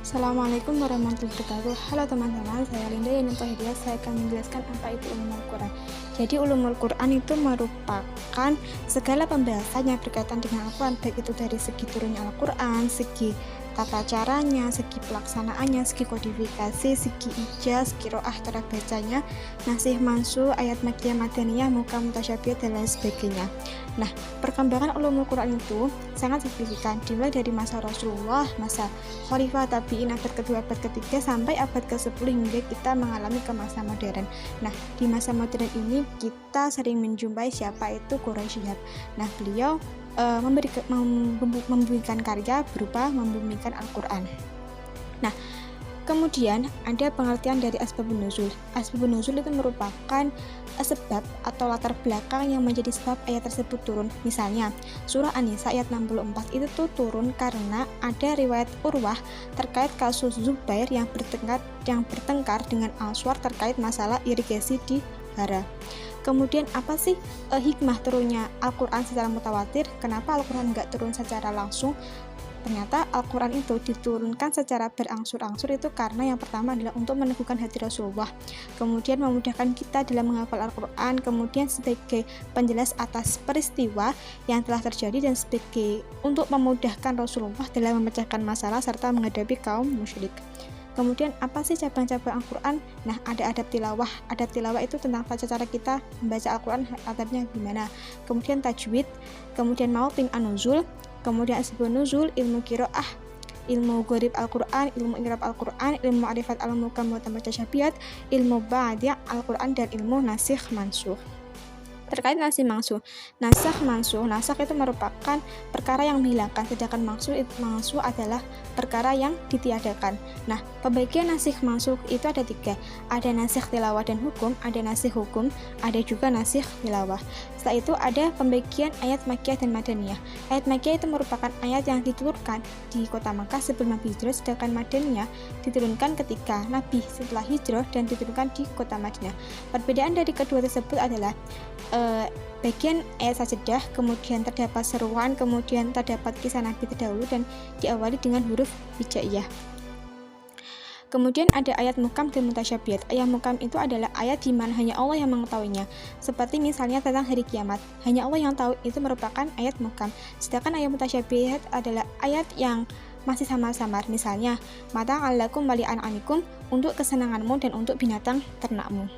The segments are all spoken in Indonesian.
Assalamualaikum warahmatullahi wabarakatuh. Halo teman-teman, saya Linda Yanin Tohidia. Saya akan menjelaskan apa itu ulumul Quran. Jadi ulumul Quran itu merupakan segala pembahasan yang berkaitan dengan Al-Quran, baik itu dari segi turunnya Al-Quran, segi tata caranya, segi pelaksanaannya, segi kodifikasi, segi ijaz, qiraah, cara bacanya, nasih mansuh, ayat makkiyah madaniyah, muhkam mutasyabihat, dan lain sebagainya. Nah, perkembangan ulumul Quran itu sangat signifikan, dimulai dari masa Rasulullah, masa Khalifah Tabi'in abad kedua, abad ketiga, sampai abad ke-10 hingga kita mengalami ke masa modern. Nah, di masa modern ini kita sering menjumpai siapa itu Quraisy Shihab. Nah, beliau membumikan karya berupa membumikan Al-Quran. Nah, kemudian ada pengertian dari asbabun nuzul. Asbabun nuzul itu merupakan sebab atau latar belakang yang menjadi sebab ayat tersebut turun. Misalnya, surah An-Nisa ayat 64 itu tuh turun karena ada riwayat Urwah terkait kasus Zubair yang bertengkar dengan Al-Swar terkait masalah irigasi di Hara. Kemudian apa sih hikmah turunnya Al-Quran secara mutawatir? Kenapa Al-Quran nggak turun secara langsung? Ternyata Al-Quran itu diturunkan secara berangsur-angsur itu karena yang pertama adalah untuk meneguhkan hati Rasulullah, kemudian memudahkan kita dalam menghafal Al-Quran, kemudian sebagai penjelas atas peristiwa yang telah terjadi dan sebagai untuk memudahkan Rasulullah dalam memecahkan masalah serta menghadapi kaum musyrik. Kemudian apa sih cabang-cabang Al-Quran? Nah, ada adab tilawah. Adab tilawah itu tentang tata cara kita membaca Al-Quran, adabnya gimana. Kemudian tajwid, kemudian mautin an-nuzul, kemudian asbabun nuzul, ilmu qiraah, ilmu gharib Al-Quran, ilmu i'rab Al-Quran, ilmu ma'rifat al-muhkam wa mutasyabihat, ilmu badi' Al-Quran, dan ilmu nasikh mansuh. Terkait nasih mansuh, nasakh itu merupakan perkara yang menghilangkan, sedangkan mansuh adalah perkara yang ditiadakan. Nah, pembagian nasih mansuh itu ada 3, ada nasih tilawah dan hukum, ada nasih hukum, ada juga nasih tilawah. Setelah itu ada pembagian ayat makkiyah dan madaniyah. Ayat makkiyah itu merupakan ayat yang diturunkan di kota Makkah sebelum Nabi hijrah, sedangkan madaniyah diturunkan ketika Nabi setelah hijrah dan diturunkan di kota Madinah. Perbedaan dari kedua tersebut adalah bagian ayat sajadah, kemudian terdapat seruan, kemudian terdapat kisah Nabi terdahulu dan diawali dengan huruf hijaiyah. Kemudian ada ayat muhkam dan mutasyabihat. Ayat muhkam itu adalah ayat di mana hanya Allah yang mengetahuinya. Seperti misalnya tentang hari kiamat, hanya Allah yang tahu, itu merupakan ayat muhkam. Sedangkan ayat mutasyabihat adalah ayat yang masih samar-samar. Misalnya, mata'allakum wa li'an'amikum, untuk kesenanganmu dan untuk binatang ternakmu.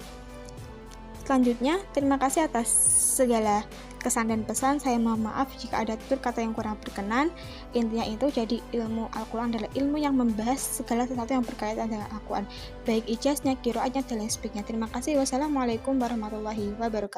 Selanjutnya, terima kasih atas segala kesan dan pesan. Saya mohon maaf jika ada tutur kata yang kurang berkenan. Intinya itu, jadi ilmu Al-Quran adalah ilmu yang membahas segala sesuatu yang berkaitan dengan Al-Quran, baik ijaznya, qiraatnya, dan lain sebagainya. Terima kasih. Wassalamualaikum warahmatullahi wabarakatuh.